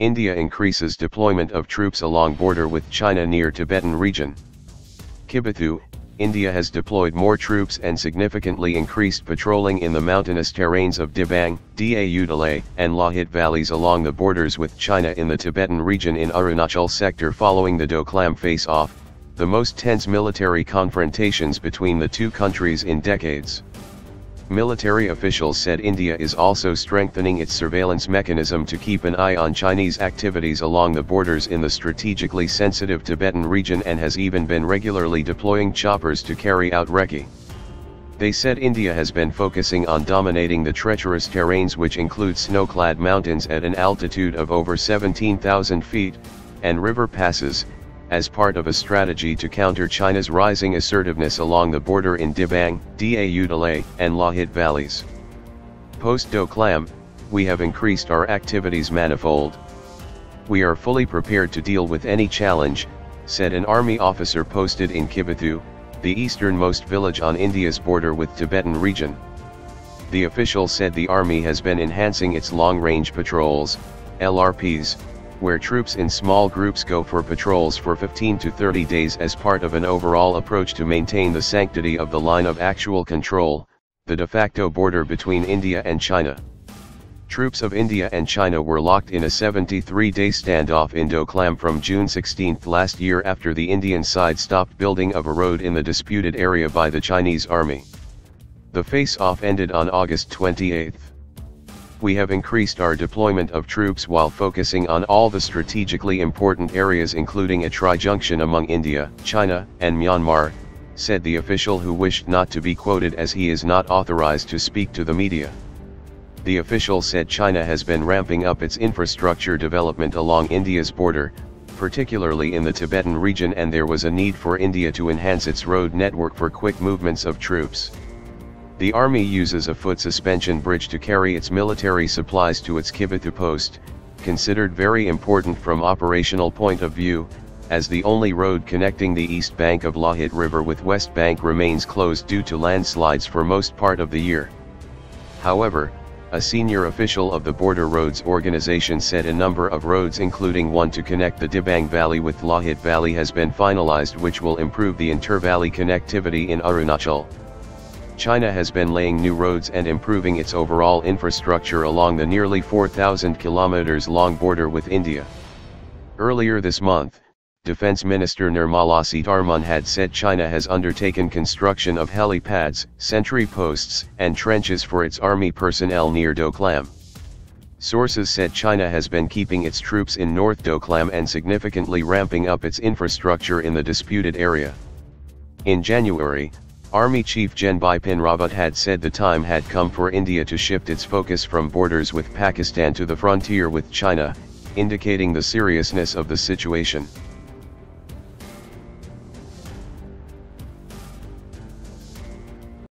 India increases deployment of troops along border with China near Tibetan region. KIBITHU, India has deployed more troops and significantly increased patrolling in the mountainous terrains of Dibang, Dau-Delai and Lohit valleys along the borders with China in the Tibetan region in Arunachal sector following the Doklam face-off, the most tense military confrontations between the two countries in decades. Military officials said India is also strengthening its surveillance mechanism to keep an eye on Chinese activities along the borders in the strategically sensitive Tibetan region and has even been regularly deploying choppers to carry out recce. They said India has been focusing on dominating the treacherous terrains, which include snow-clad mountains at an altitude of over 17,000 feet, and river passes, as part of a strategy to counter China's rising assertiveness along the border in Dibang, Dau-Delai and Lohit valleys. Post-Doklam, we have increased our activities manifold. We are fully prepared to deal with any challenge, said an army officer posted in KIBITHU, the easternmost village on India's border with Tibetan region. The official said the army has been enhancing its long-range patrols, LRPs, where troops in small groups go for patrols for 15 to 30 days as part of an overall approach to maintain the sanctity of the line of actual control, the de facto border between India and China. Troops of India and China were locked in a 73-day standoff in Doklam from June 16 last year after the Indian side stopped building of a road in the disputed area by the Chinese army. The face-off ended on August 28. We have increased our deployment of troops while focusing on all the strategically important areas, including a tri-junction among India, China, and Myanmar, said the official, who wished not to be quoted as he is not authorized to speak to the media. The official said China has been ramping up its infrastructure development along India's border, particularly in the Tibetan region, and there was a need for India to enhance its road network for quick movements of troops. The army uses a foot suspension bridge to carry its military supplies to its KIBITHU post, considered very important from operational point of view, as the only road connecting the east bank of Lohit River with west bank remains closed due to landslides for most part of the year. However, a senior official of the Border Roads Organization said a number of roads, including one to connect the Dibang Valley with Lohit Valley, has been finalized, which will improve the inter-valley connectivity in Arunachal. China has been laying new roads and improving its overall infrastructure along the nearly 4,000 kilometers long border with India. Earlier this month, Defense Minister Nirmala Sitharaman had said China has undertaken construction of helipads, sentry posts, and trenches for its army personnel near Doklam. Sources said China has been keeping its troops in North Doklam and significantly ramping up its infrastructure in the disputed area. In January, Army Chief Gen Bipin Rawat had said the time had come for India to shift its focus from borders with Pakistan to the frontier with China, indicating the seriousness of the situation.